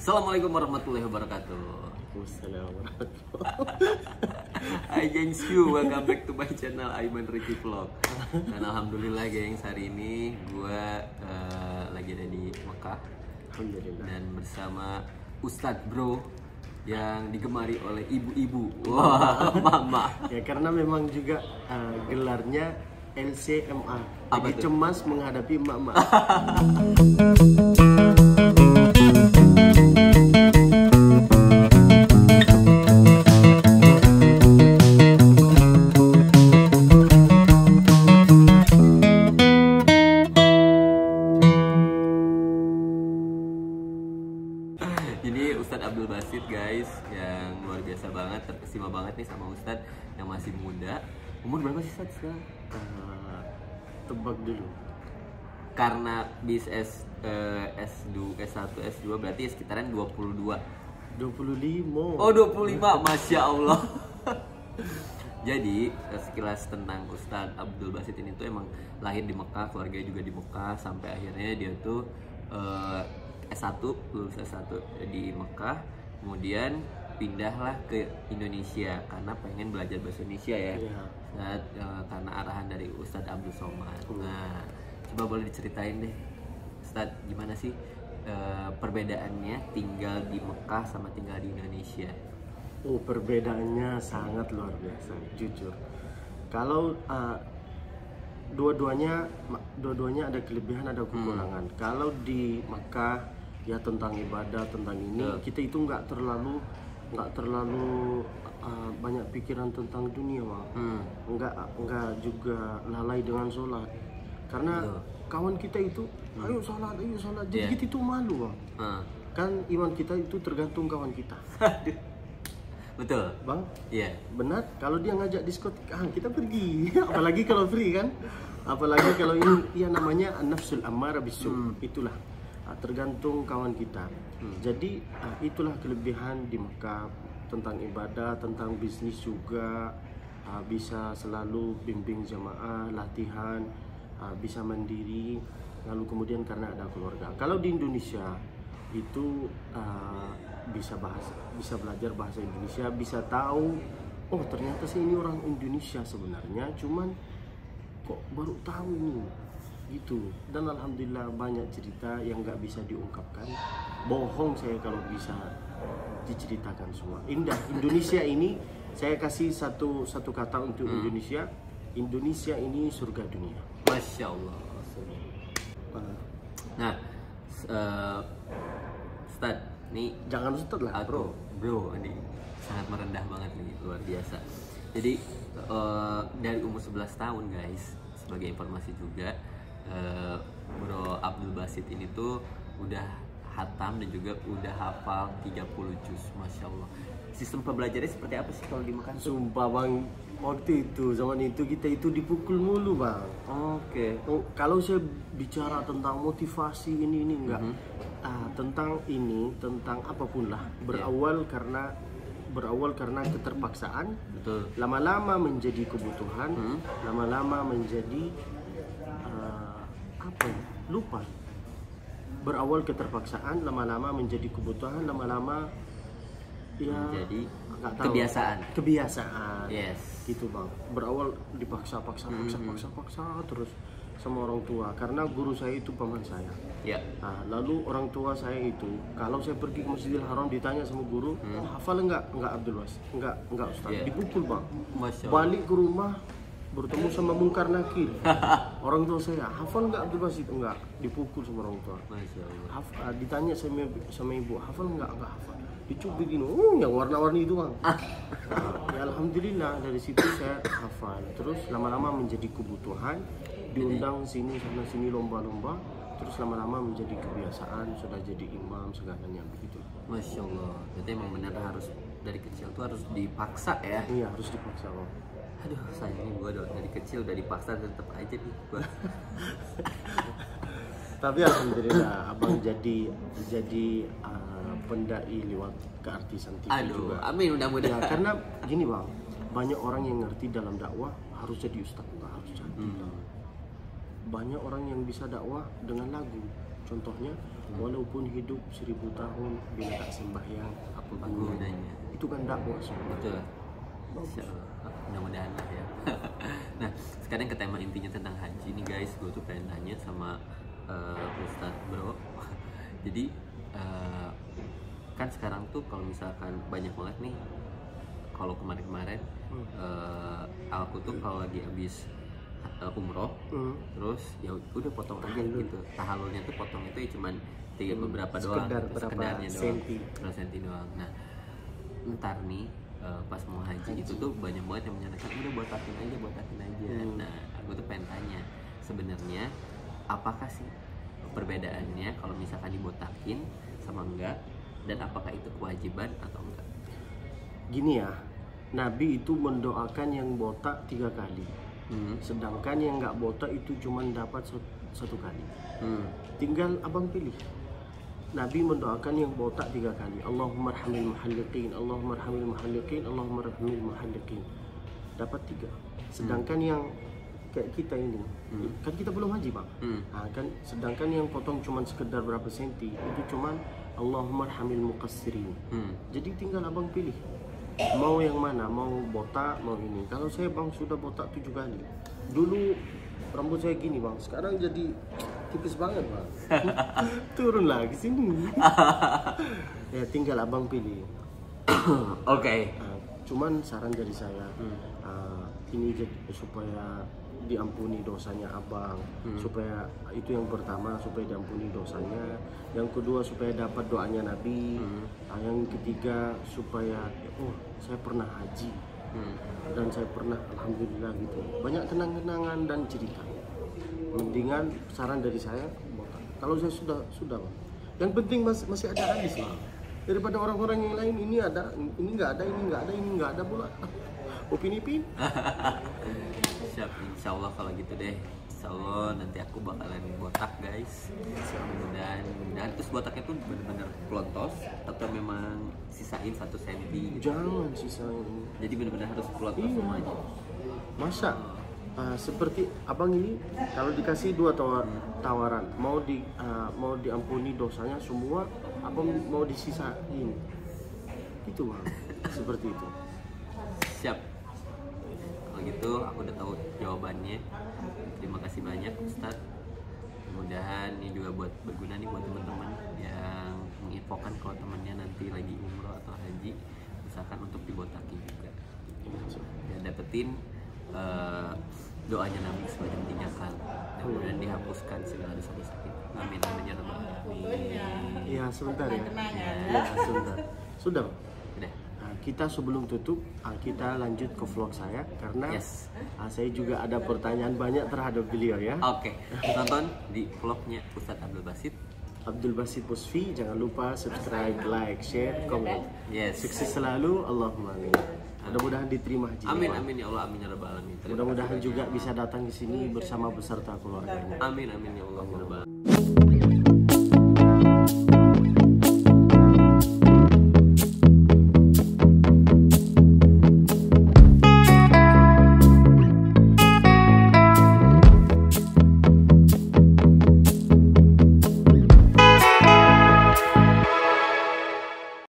Assalamualaikum warahmatullahi wabarakatuh. Waalaikumsalam warahmatullahi. Hai gengs you, welcome back to my channel Aiman Ricky Vlog. Dan alhamdulillah gengs, hari ini gue lagi ada di Mekah. Alhamdulillah. Dan bersama Ustadz Bro yang digemari oleh ibu-ibu. Wah, mama. Ya karena memang juga gelarnya LCMA. Apa Lagi tuh? cemas menghadapi emak-emak. Jadi Ustadz Abdul Basit guys, yang luar biasa banget, terkesima banget nih sama Ustadz yang masih muda. Umur berapa sih Ustadz sekarang? Tebak dulu. Karena bis S2, S1, S2 berarti sekitaran 22. 25. Oh 25, Masya Allah. Jadi sekilas tentang Ustadz Abdul Basit ini tuh emang lahir di Mekah, keluarga juga di Mekah, sampai akhirnya dia tuh S1, lulus S1 di Mekah, kemudian pindahlah ke Indonesia karena pengen belajar bahasa Indonesia ya. Iya. Karena arahan dari Ustadz Abdul Somad. Nah, coba boleh diceritain deh Ustadz, gimana sih perbedaannya tinggal di Mekah sama tinggal di Indonesia? Oh, perbedaannya sangat luar biasa, jujur. Kalau dua-duanya ada kelebihan, ada kekurangan. Kalau di Mekah ya tentang ibadah, tentang ini kita itu nggak terlalu banyak pikiran tentang dunia, Bang. Nggak juga lalai dengan sholat. Karena kawan kita itu ayo sholat. Jadi kita itu malu, Bang. Kan iman kita itu tergantung kawan kita. Betul, Bang? iya. Benar, kalau dia ngajak diskotik, kita pergi. Apalagi kalau free kan. Apalagi kalau ini ya namanya nafsul ammara bisu. Itulah tergantung kawan kita. Jadi itulah kelebihan di Mekah, tentang ibadah, tentang bisnis juga. Bisa selalu bimbing jamaah, latihan, bisa mandiri, lalu kemudian karena ada keluarga. Kalau di Indonesia itu bisa belajar bahasa Indonesia, bisa tahu oh ternyata sih ini orang Indonesia sebenarnya, cuman kok baru tahu ini gitu. Dan alhamdulillah banyak cerita yang nggak bisa diungkapkan, bohong saya kalau bisa diceritakan semua. Indah Indonesia ini, saya kasih satu kata untuk Indonesia. Indonesia ini surga dunia. Masya Allah. Nah, Ustadz, nih Jangan Ustadz lah, bro, ini sangat merendah banget nih, luar biasa. Jadi dari umur 11 tahun guys, sebagai informasi juga, Bro Abdul Basit ini tuh udah hatam dan juga udah hafal 30 juz, Masya Allah. Sistem pembelajarannya seperti apa sih kalau di Mekah? Sumpah Bang, waktu itu zaman itu kita itu dipukul mulu, Bang. Oke. Kalau saya bicara tentang motivasi ini enggak. Tentang apapun lah, berawal karena keterpaksaan. Betul. Lama-lama menjadi kebutuhan, lama-lama menjadi lupa. Berawal keterpaksaan, lama-lama menjadi kebutuhan, lama-lama ya jadi nggak tahu. Kebiasaan. Yes. Gitu, Bang. Berawal dipaksa terus sama orang tua, karena guru saya itu paman saya. Ya. Lalu orang tua saya itu kalau saya pergi ke Masjidil Haram ditanya sama guru, hafal enggak Abdul Basit? Enggak Ustaz. Dipukul, Bang. Masya Allah. Balik ke rumah bertemu sama Mungkar Nakir. Orang tua saya, hafal enggak Abdul Basit? Enggak. Dipukul sama orang tua. Masya Allah. Ditanya sama ibu, hafal enggak hafal. Dicubit gini, yang warna-warni itu, Bang. Ya alhamdulillah dari situ saya hafal. Terus lama-lama menjadi kebutuhan, diundang sini sana sini lomba-lomba, terus lama-lama menjadi kebiasaan, sudah jadi imam segalanya begitu. Masya Allah. Berarti emang benar harus dari kecil tuh harus dipaksa ya. Iya, harus dipaksa, Bang. Aduh, sayangnya gue dari kecil udah dipaksa, tetap aja nih gua. Tapi alhamdulillah abang jadi pendai lewat keartisan TV juga. Amin, mudah-mudahan. Ya, karena gini, Bang, banyak orang yang ngerti dalam dakwah harus jadi ustaz, harus jadi. Banyak orang yang bisa dakwah dengan lagu. Contohnya, walaupun hidup 1000 tahun bila tak sembahyang apa gunanya? Itu kan tak masuk. Betul. Mudah-mudahan lah ya. Nah, sekarang ke tema intinya tentang haji nih guys. Gue tuh pengen tanya sama Ustadz Bro. Jadi kan sekarang tuh kalau misalkan banyak banget nih, kalau kemarin-kemarin aku tuh kalau lagi habis umroh, terus ya udah potong aja gitu. Tahalulnya tuh potongnya tuh ya cuman beberapa doang, sekedarnya doang, berapa senti doang. Nah, ntar nih pas mau haji itu tuh banyak banget yang menyarankan udah botakin aja. Nah, aku tuh pengen tanya sebenarnya apakah sih perbedaannya kalau misalkan dibotakin sama enggak, dan apakah itu kewajiban atau enggak? Gini ya, Nabi itu mendoakan yang botak 3 kali, sedangkan yang nggak botak itu cuma dapat 1 kali. Tinggal abang pilih. Nabi mendoakan yang botak 3 kali. Allahumma arhamil muhalliqin, Allahumma arhamil muhalliqin, Allahumma arhamil muhalliqin. Dapat 3. Sedangkan yang kayak kita ini, kan kita belum haji bang. Nah, kan sedangkan yang potong cuma sekedar berapa senti, itu cuma Allahumma arhamil muqassirin. Jadi tinggal abang pilih. Mau yang mana? Mau botak, mau ini. Kalau saya bang sudah botak 7 kali. Dulu rambut saya gini bang, sekarang jadi tipis banget bang. Turun lagi sini. Ya tinggal abang pilih. Oke. Cuman saran dari saya, ini supaya diampuni dosanya abang, supaya itu yang pertama, supaya diampuni dosanya, yang kedua supaya dapat doanya Nabi, yang ketiga supaya saya pernah haji dan saya pernah alhamdulillah gitu, banyak kenang-kenangan dan cerita. Mendingan saran dari saya botak. Kalau saya sudah bang. Yang penting masih ada hadis lah, daripada orang-orang yang lain ini ada, ini nggak ada, ini nggak ada, ini nggak ada pula. Opini-opini. Siap, insya Allah kalau gitu deh. Insya Allah nanti aku bakalan botak guys. Mudah-mudahan terus botaknya tuh bener-bener pelontos atau memang sisain 1 senti gitu? Jangan sisain. Jadi bener-bener harus pelontos semuanya. Masa seperti abang ini kalau dikasih 2 tawaran, mau diampuni dosanya semua, apa mau disisain? Itu bang. Seperti itu. Siap. Kalau gitu aku udah tahu jawabannya. Terima kasih banyak Ustadz. Mudah-mudahan ini juga berguna nih buat teman-teman yang menginfokan kalau temannya nanti lagi umroh atau haji, misalkan untuk dibotakin juga. Dan dapetin doanya Nabi sebanyak 3 kali. Kemudian dihapuskan segala dosa-dosa kita. Amin amin ya rabbal alamin. Iya sebentar ya. Ya sebentar. Sudah. Udah. Kita sebelum tutup, kita lanjut ke vlog saya karena saya juga ada pertanyaan banyak terhadap beliau ya. Oke, nonton di vlognya Ustadz Abdul Basit Busfi. Jangan lupa subscribe, like, share, komen. Sukses selalu, Allahumma amin. Mudah-mudahan diterima haji. Amin amin ya Allah, amin ya rabbal alamin. Mudah-mudahan juga bisa datang ke sini bersama beserta keluarganya. Amin amin ya Allah ya rabbal alamin.